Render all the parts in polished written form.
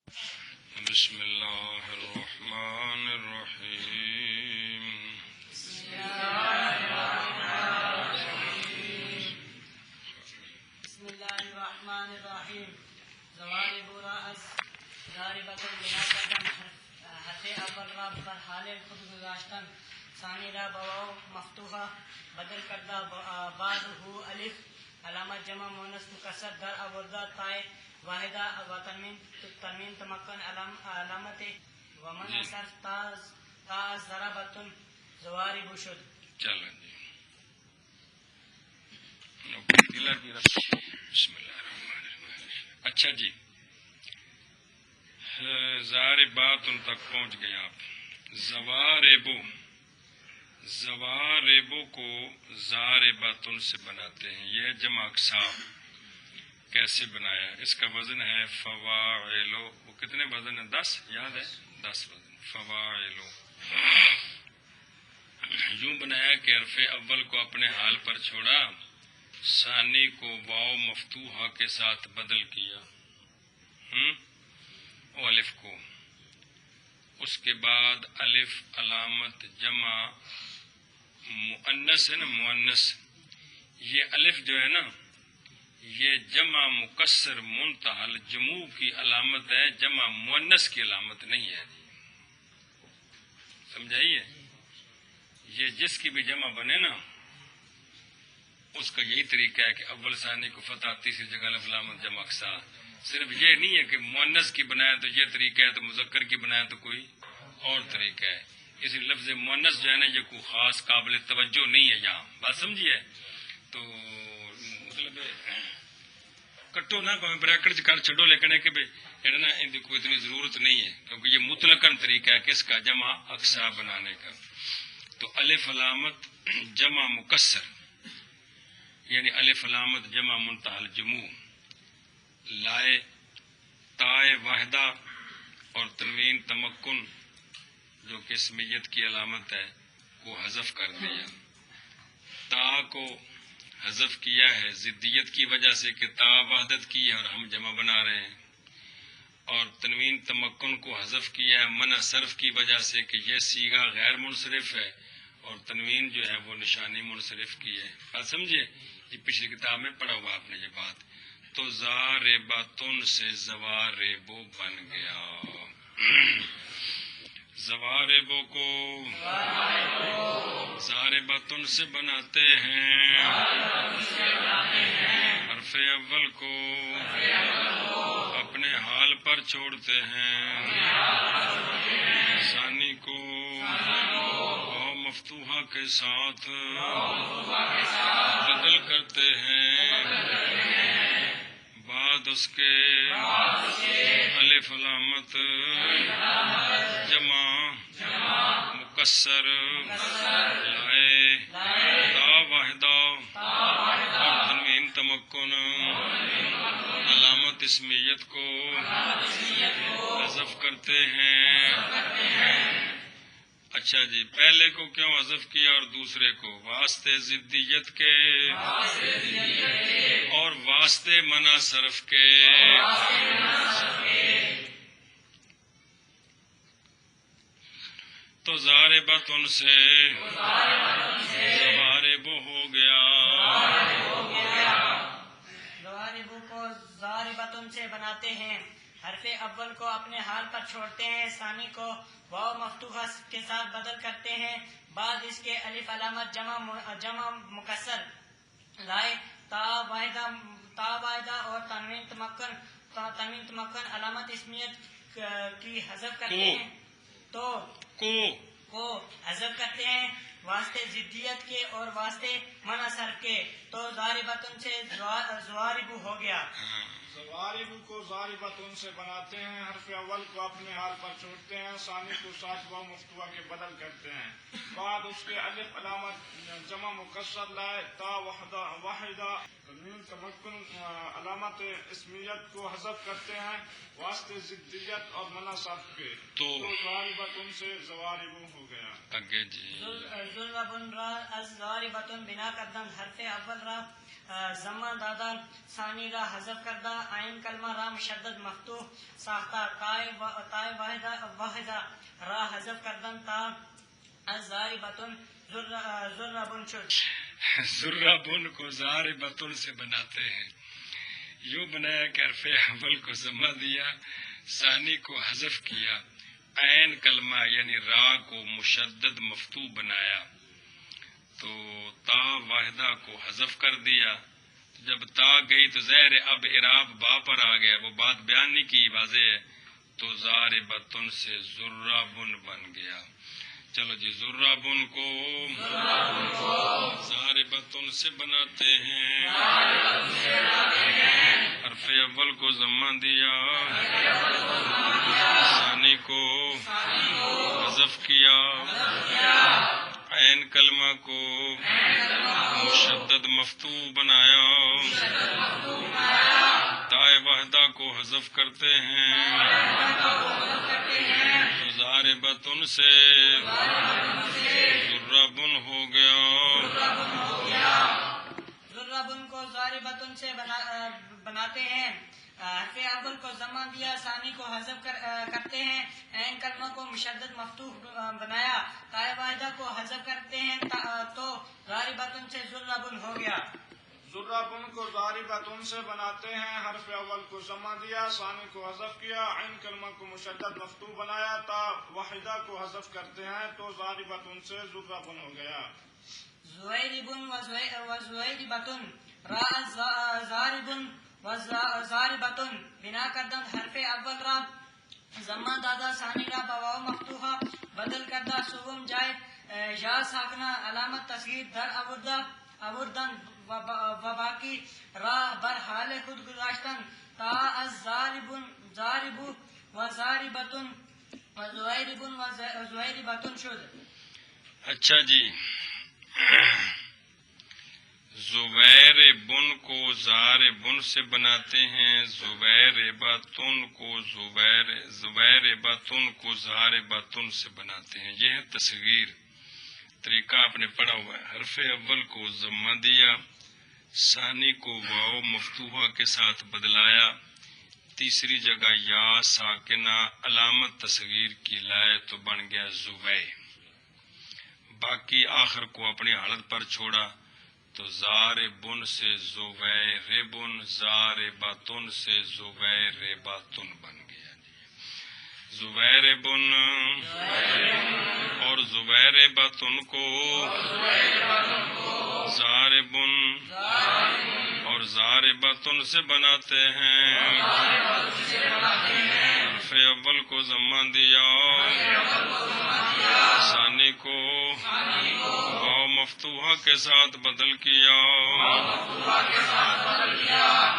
بسم اللہ الرحمن الرحیم بسم اللہ الرحمن الرحیم ضوارب رأس ضاربۃ بنا قدم حرف اول را پر حال خود گذاشتن ثانی را بواو مفتوحہ بدل کردہ بعد ہو الف علامت جمع مؤنث مکسر در آوردہ تائے واحدہ و تنوین تمکن علامت و من صرف تا ضربۃ ضوارب شد. چلیں جی بسم اللہ الرحمن الرحیم. اچھا جی ضاربات تک پہنچ گئے آپ. زواربو کو ضارباتن سے بناتے ہیں. یہ جمع اقسام کیسے بنایا؟ اس کا وزن ہے فواعلو. وہ کتنے وزن ہے؟ 10 یاد ہے؟ 10 وزن. فواعلو یوں بنایا کہ حرف اول کو اپنے حال پر چھوڑا، ثانی کو واو مفتوحہ کے ساتھ بدل کیا الف کو. اس کے بعد الف علامت جمع مؤنث ہے نا، مؤنث. یہ الف جو ہے نا یہ جمع مکسر منتہل جموع کی علامت ہے، جمع مؤنث کی علامت نہیں ہے. سمجھائیے؟ یہ جس کی بھی جمع بنے نا اس کا یہی طریقہ ہے کہ اول ثانی کو فتح، تیسری جگہ الف علامت جمع اقسام. صرف یہ نہیں ہے کہ مؤنث کی بنایا تو یہ طریقہ ہے، تو مذکر کی بنایا تو کوئی اور طریقہ ہے. اس لفظ مؤنث جو ہے نا یہ کوئی خاص قابل توجہ نہیں ہے یہاں. بات سمجھیے؟ تو مطلب کٹو نہ بریکٹ کر چھڈو، لیکن ہے کہ نا ان کی کوئی اتنی ضرورت نہیں ہے کیونکہ یہ مطلقاً طریقہ ہے کس کا؟ جمع اقسام بنانے کا. تو الف علامت جمع مکسر یعنی الف علامت جمع منتہل جموع لائے، تائے واحدہ اور تنوین تمکن جو کہ اسمیت کی علامت ہے کو حذف کر دیا. تا کو حذف کیا ہے ضدیت کی وجہ سے کہ تا وحدت کی ہے اور ہم جمع بنا رہے ہیں، اور تنوین تمکن کو حذف کیا ہے منع صرف کی وجہ سے کہ یہ صیغہ غیر منصرف ہے اور تنوین جو ہے وہ نشانی منصرف کی ہے. بات سمجھے؟ یہ پچھلی کتاب میں پڑھا ہوا آپ نے یہ بات. تو ضارباتن سے زواربو بن گیا. زواربو کو ضارباتن سے بناتے ہیں، حرف اول کو اپنے حال پر چھوڑتے ہیں، ثانی کو واو مفتوحہ کے ساتھ بدل کرتے ہیں، بعد اس کے الف علامت جمع مکسر لائے، تا واحدہ اور تنوین تمکن علامت اسمیت کو حذف کرتے ہیں. اچھا جی، پہلے کو کیوں حذف کیا اور دوسرے کو؟ واسطے ضدیت کے اور واسطے منع صرف کے. تو ضارباتن سے ضواربو ہو گیا. ضواربو کو ضاربۃن سے بناتے ہیں، حرف اول کو اپنے حال پر چھوڑتے ہیں، ثانی کو واو مفتوحہ کے ساتھ بدل کرتے ہیں، بعد اس کے الف علامت جمع مکسر لائے، تا واحدہ اور تنوین تمکن علامت اسمیت کی حذف کرتے ہیں. تو کو حذف کرتے ہیں واسطے ضدیت کے اور واسطے منع صرف کے. تو ضاربۃن سے ضوارب ہو گیا. ضوارب کو ضاربۃن سے بناتے ہیں، حرف اول کو اپنے حال پر چھوڑتے ہیں، ثانی کو ساتھ واو مفتوحہ کے بدل کرتے ہیں، بعد اس کے الف علامت جمع مکسر لائے، تا واحدہ تنوین تمکن علامت اسمیت کو حذف کرتے ہیں واسطے ضدیت اور مناسب کے، تو ضاربۃ سے ضوارب ہو گیا۔ آگے جی ضربن را از ضاربتن بنا کردن حرف اول را ضمہ دادا، ثانی را حذف کردہ، عین کلمہ را مشدد مفتوح ساختہ، تائے واحدہ را حذف کردن تا از ضاربتن ضربن شد۔ ضربن کو ضاربتن سے بناتے ہیں، یوں بنایا کہ حرف اول کو ضمہ دیا، ثانی کو حذف کیا، عین کلمہ یعنی را کو مشدد مفتوح بنایا، تو تا واحدہ کو حذف کر دیا۔ جب تا گئی تو ظاہر اب اعراب با پر آ گیا، وہ بات بیان نہیں کی، واضح ہے، تو ضاربتن سے ضربن بن گیا۔ چلو جی ضربن کو ضاربتن سے بناتے ہیں، حرف اول کو ضمہ دیا، ثانی کو حذف کیا، عین کلمہ کو مشدد مفتوح بنایا، تائے واحدہ کو حذف کرتے ہیں، تو ضاربتن سے ضربن ہو گیا۔ ضربن کو ضاربتن سے بناتے ہیں، حرف اول کو ضمہ دیا، ثانی کو حذف کرتے ہیں، عین کلمہ کو مشدد مفتوح بنایا، تائے واحدہ کو حذف کرتے ہیں، تو ضاربتن سے ضربن ہو گیا۔ ضربن کو ضاربتن سے بناتے ہیں، حرف اول کو ضمہ دیا، ثانی کو حذف کیا، عین کلمہ کو مشدد مفتوح بنایا، تا واحدہ کو حذف کرتے ہیں، تو ضاربتن سے ضربن ہو گیا۔ زویربن و زویربتن را ضاربن و ضاربتن بنا کردن حرف اول را ضمہ دادا، ثانی را بواو مفتوحہ بدل کردہ، سوم جائے یا ساکنہ، علامت تصغیر در آوردن و باقی را بر حال خود گذاشتن، تا از ضارب و ضاربتن و زویربن و زویربتن شد۔ اچھا جی، زبیر بن کو زار بن سے بناتے ہیں، زبیر باتن کو زبیر باتن کو زار باتن سے بناتے ہیں۔ یہ ہے تصغیر، طریقہ آپ نے پڑھا ہوا ہے۔ حرف اول کو ضمہ دیا، ثانی کو واو مفتوحہ کے ساتھ بدلایا، تیسری جگہ یا ساکنہ علامت تصغیر کی لائے تو بن گیا زبے، باقی آخر کو اپنی حالت پر چھوڑا تو زار بن سے زبیر بن، زار باتن سے زبیر باتن بن گیا۔ زبیر بن اور زبیر باتن کو زار بن اور زار باتن سے بناتے ہیں، حرف اول کو ضمہ دیا، ثانی کو واو مفتوحہ کے ساتھ بدل کیا،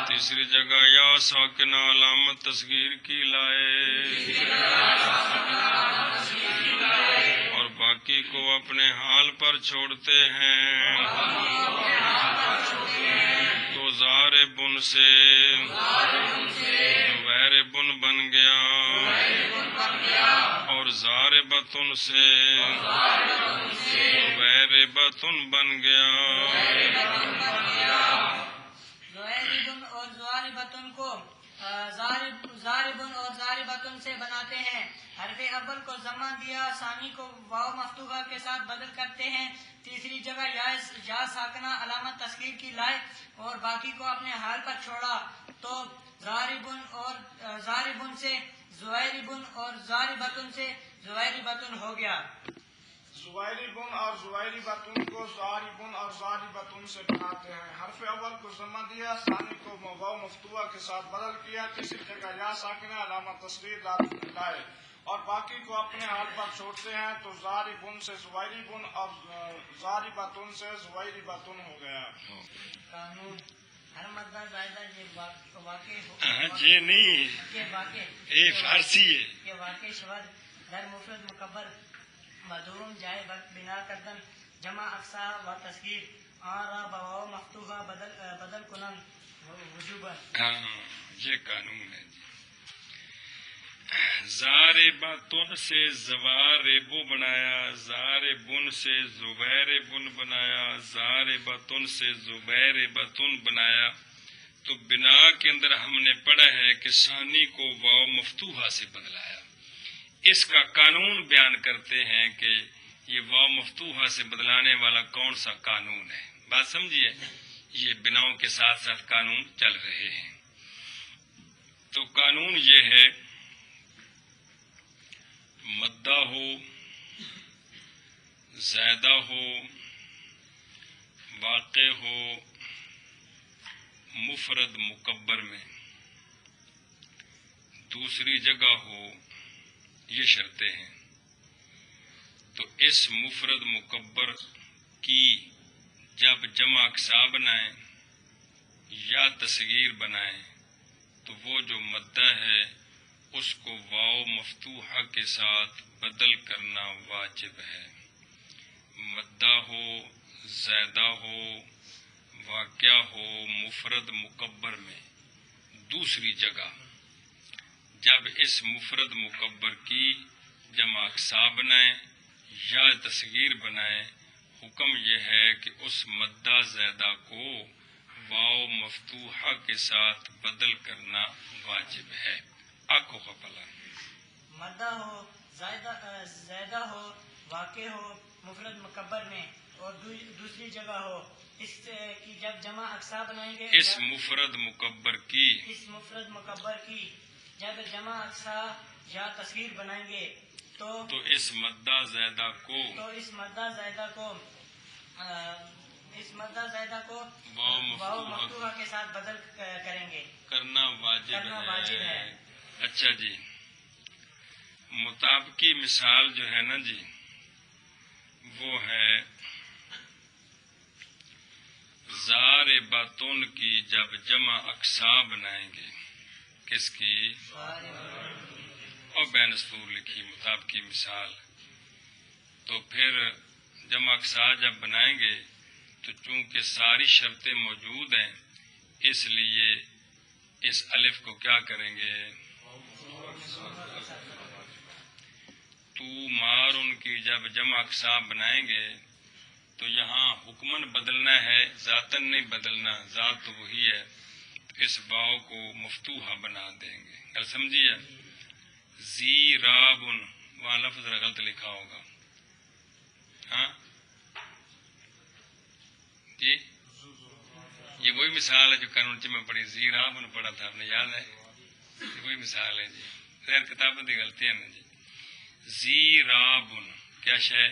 تیسری جگہ یا ساکنہ علامت تصغیر کی لائے اور باقی کو اپنے حال پر چھوڑتے ہیں، تو زار بن سے زبیر بن بن گیا اور زار بتن سے زبیر بتن بن گیا۔ زویربن اور زواربتن کو زاربن اور زاربتن سے بناتے ہیں، حرف اول کو ضمہ دیا، ثانی کو واو مفتوحہ کے ساتھ بدل کرتے ہیں، تیسری جگہ یا ساکنہ علامت تصغیر کی لائے اور باقی کو اپنے حال پر چھوڑا تو زاربن سے زویربن اور زاربتن سے زویربتن ہو گیا۔ زویربن اور زویربتن کو زاربن اور زاربتن سے بناتے ہیں، حرف اول کو ضمہ دیا، ثانی کو واو مفتوحہ کے ساتھ بدل کیا، تیسری جگہ یا ساکنہ علامت تصغیر لائے اور باقی کو اپنے حال پر چھوڑتے ہیں تو زاربن سے زویربن اور زاربتن سے زویربتن ہو گیا۔ قانون ہر مدہ زائدہ یہ نہیں، یہ فارسی ہے کہ واقع شبد در مفرد مکبر مدوم جائے وقت بنا کردن جمع اقصا و تصغیر آرا بواو مفتوحہ بدل کنن وجوبا. ہاں یہ قانون ہے جی. زارباتن سے زواربو بنایا، زاربن سے زبیربن بنایا، زارباتن سے زبیربتن بنایا. تو بنا کے اندر ہم نے پڑھا ہے کہ ثانی کو واو مفتوحہ سے بدلایا. اس کا قانون بیان کرتے ہیں کہ یہ واو مفتوحہ سے بدلانے والا کون سا قانون ہے. بات سمجھیے، یہ بناؤں کے ساتھ ساتھ قانون چل رہے ہیں. تو قانون یہ ہے مدہ ہو، زائدہ ہو، واقع ہو مفرد مکبر میں، دوسری جگہ ہو، یہ شرطیں ہیں. تو اس مفرد مکبر کی جب جمع اقسا بنائیں یا تصغیر بنائیں تو وہ جو مدہ ہے اس کو واو مفتوحہ کے ساتھ بدل کرنا واجب ہے. مدہ ہو، زائدہ ہو، واقعہ ہو مفرد مکبر میں، دوسری جگہ جب اس مفرد مکبر کی جمع اقسا بنائیں یا تصغیر بنائیں، حکم یہ ہے کہ اس مدہ زائدہ کو واو مفتوحہ کے ساتھ بدل کرنا واجب ہے. آنکھوں کا پلا مدہ ہو، زائدہ ہو، واقع ہو مفرد مکبر میں اور دوسری جگہ ہو، اس کی جب جمع اقسا بنائیں گے، اس مفرد مکبر کی جب جمع اقسا یا تصغیر بنائیں گے تو اس مدہ زائدہ کو واو مفتوحہ کے ساتھ بدل کریں گے، کرنا واجب ہے. اچھا جی، مطابقی مثال جو ہے نا جی وہ ہے زارباتن کی جب جمع اقسا بنائیں گے. کس کی؟ اور بین اسطور لکھی مطابقی مثال. تو پھر جمع اقسا جب بنائیں گے تو چونکہ ساری شرطیں موجود ہیں اس لیے اس الف کو کیا کریں گے؟ تو مار ان کی جب جمع اقسا بنائیں گے تو یہاں حکمن بدلنا ہے، ذاتن نہیں بدلنا. ذات تو وہی ہے. تو اس واو کو مفتوحہ بنا دیں گے. گل سمجھیے؟ زیرابن وہاں لفظ غلط لکھا ہوگا. ہاں جی، یہ وہی مثال ہے جو قانون میں پڑھی. زیرابن پڑھا تھا، آپ نے یاد ہے؟ یہ وہی مثال ہے جی. خیر کتابت کی غلطی ہے نا جی. زیرابن کیا شے؟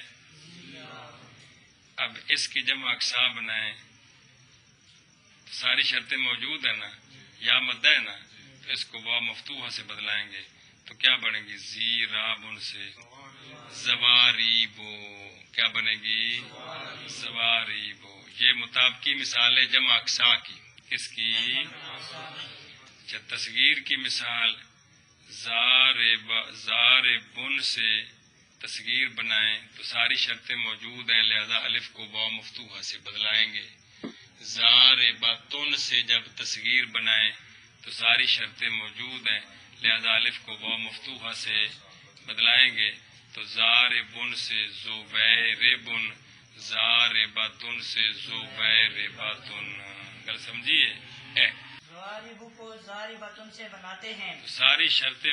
اب اس کی جمع اقسا بنائیں تو ساری شرطیں موجود ہیں نا، یا مدہ ہے نا، تو اس کو واو مفتوحہ سے بدلائیں گے تو کیا بنے گی؟ زیرابن سے زواریبو. کیا بنے گی؟ زواریبو. یہ مطابقی مثال ہے جمع اقسا کی. کس کی؟ اچھا، تصغیر کی مثال زاربن سے تصغیر بنائیں تو ساری شرطیں موجود ہیں، لہذا الف کو واو مفتوحہ سے بدلائیں گے. زارباتن سے جب تصغیر بنائیں تو ساری شرطیں موجود ہیں، لہذا الف کو واو مفتوحہ سے بدلائیں گے. تو زاربن سے زبیربن، زارباتن سے زبیرباتن. گل سمجھیے؟ زواربو کو زارباتن سے بناتے ہیں تو ساری شرطیں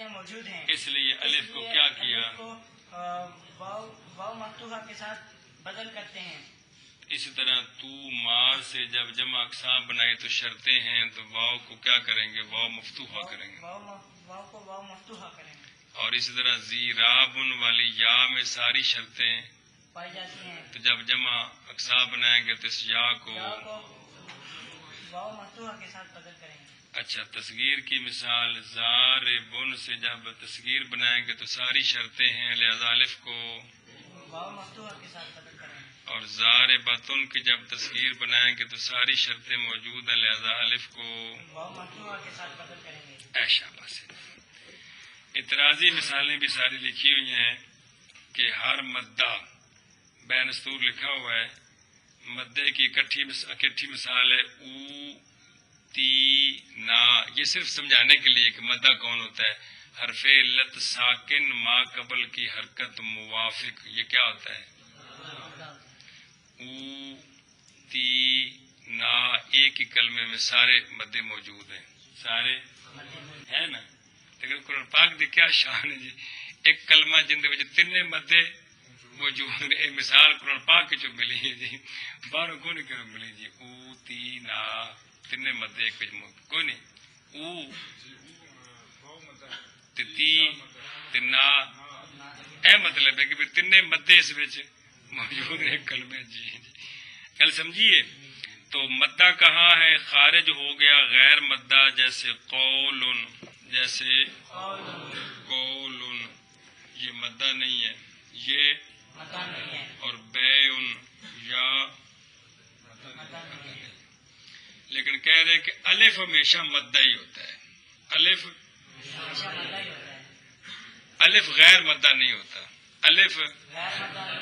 موجود ہیں، اس لیے الف کو کیا کیا؟ الف کو واو مفتوحہ کے ساتھ بدل کرتے ہیں. اسی طرح تو مار سے جب جمع اقسا بنائی تو شرطیں ہیں تو واو کو کیا کریں گے؟ واو مفتوحہ کریں گے. واو کو واو مفتوحہ کریں گے. اور اسی طرح زیرابن والی یا میں ساری شرطیں پائی جاتی ہیں تو جب جمع اقسا بنائیں گے تو اس یا کو واو مفتوحہ کے ساتھ بدل کریں گے. اچھا، تصغیر کی مثال زاربن سے جب تصغیر بنائیں گے تو ساری شرطیں ہیں، لہذا الف کو واو مفتوحہ کے ساتھ بدل کریں گے. اور زارباتن کی جب تصغیر بنائیں گے تو ساری شرطیں موجود ہیں، لہذا الف کو واو مفتوحہ کے ساتھ بدل کریں گے. ایشا سے. اعتراضی مثالیں بھی ساری لکھی ہوئی ہیں کہ ہر مدہ بین اسطور لکھا ہوا ہے، مدے کی اکٹھی مثال ہے او تی نا. یہ صرف سمجھانے کے لیے کہ مدہ کون ہوتا ہے. حرف علت ساکن ما قبل کی حرکت موافق. یہ کیا ہوتا ہے؟ او تی نا. ایک ہی کلمے میں سارے مدے موجود ہیں. سارے ہے نا. لیکن قرآن پاک دی کیا شان ہے جی. ایک کلمہ جن دے وچ تینے مدے موجود ہیں. ایک مثال قرآن پاک کی جو ملی ہے جی باہروں کو نہیں کرو ملی جی. او تی نا تینے مدے ایک کوئی نہیں. او تی تنا اے مطلب ہے کہ تینے مدے اس وچ موجود ہیں ایک کلمے. جی گل سمجھیے. تو مدہ کہاں ہے؟ خارج ہو گیا غیر مدہ جیسے قولن. جیسے قولن یہ مدہ نہیں ہے. یہ اور بیعن یا لیکن کہہ رہے ہیں کہ الف ہمیشہ مدہ ہی ہوتا ہے. الف غیر مدہ نہیں ہوتا. الف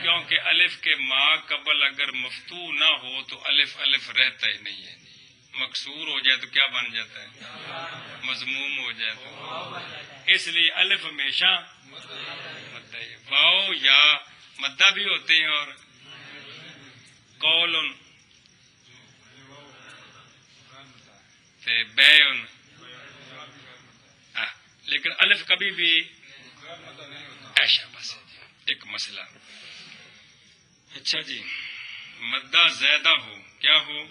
کیونکہ الف کے ما قبل اگر مفتوح نہ ہو تو الف الف رہتا ہی نہیں ہے. مکسور ہو جائے تو کیا بن جاتا ہے؟ مضموم ہو جائے تو. اس لیے الف ہمیشہ مدہ ہی. واو یا مدہ بھی ہوتے ہیں اور قولن بیعن. لیکن الف کبھی بھی ایشا بس ایک مسئلہ. اچھا جی مدہ زیادہ ہو کیا ہو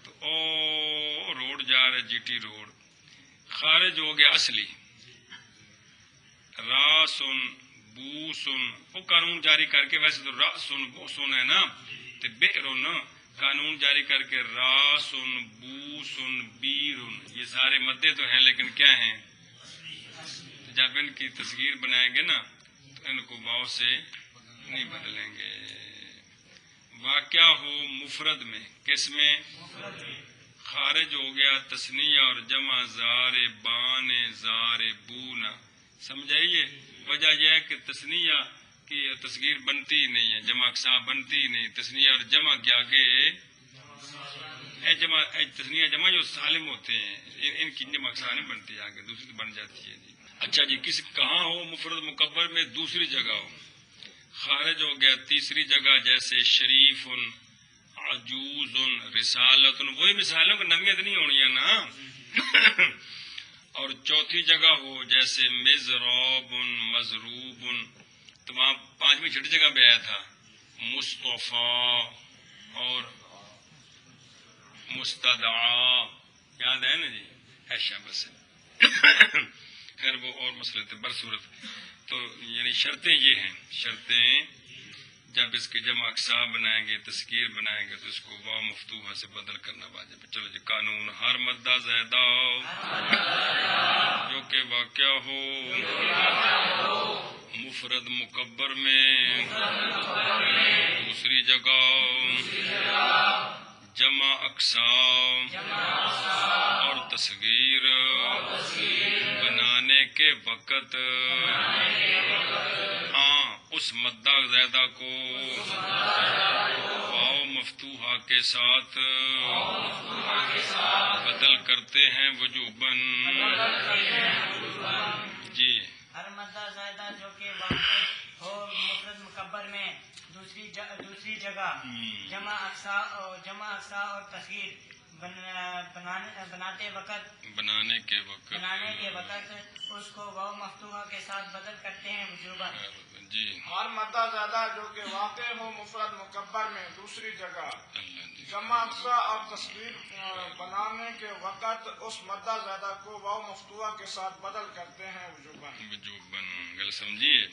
تو او روڈ جا رہے جی ٹی روڈ خارج ہو گیا اصلی. راسن بوسن وہ قانون جاری کر کے ویسے تو راسن بوسن ہے نا تو بیرن قانون جاری کر کے راسن بوسن بیرن یہ سارے مدے تو ہیں لیکن کیا ہیں؟ جب ان کی تصغیر بنائیں گے نا تو ان کو واو سے نہیں بدلیں گے. واقع ہو مفرد میں کس میں؟ خارج ہو گیا تثنیہ اور جمع زار بان زار بونا. سمجھائیے وجہ یہ ہے کہ تثنیہ کی تصغیر بنتی ہی نہیں ہے. جمع اقسام بنتی ہی نہیں. تثنیہ اور جمع کے آگے تثنیہ جمع جو سالم ہوتے ہیں ان کی جمع اقسام نہیں بنتی آگے دوسری تو بن جاتی ہے. جی اچھا جی کہاں ہو مفرد مکبر میں؟ دوسری جگہ ہو. خارج ہو گیا تیسری جگہ جیسے شریف عجوز رسالت. وہی مثالوں کو نویت نہیں ہونی ہے نا. اور چوتھی جگہ ہو جیسے مزروب مضروب تو وہاں پانچویں چھٹی جگہ پہ آیا تھا مصطفیٰ اور مستدعا. یاد ہے نا جی ایشا بس. خیر وہ اور مسئلے تھے برصورت. تو یعنی شرطیں یہ ہیں. شرطیں جب اس کی جمع اقسام بنائیں گے تذکیر بنائیں گے تو اس کو واو مفتوحہ سے بدل کرنا واجب ہے. چلو جی قانون ہر مدہ زیادہ جو کہ واقع ہو مفرد مکبر میں دوسری جگہ جمع اقسام اور تصغیر بنانے کے وقت اس مدہ زیادہ کو واو مفتوحہ کے ساتھ بدل کرتے ہیں وجوباً. جی ہر مدہ زائدہ جو کہ واقع ہو مفرد مکبر میں دوسری جگہ جمع اقسا اور تصغیر بنانے کے وقت اس کو واو مفتوحہ کے ساتھ بدل کرتے ہیں وجوباً. جی ہر مدہ زیادہ جو کہ واقع ہو مفرد مکبر میں دوسری جگہ جمع اقسا اور تصغیر بنانے کے وقت اس مدہ زیادہ کو واو مفتوحہ کے ساتھ بدل کرتے ہیں وجوباً. گل سمجھیے.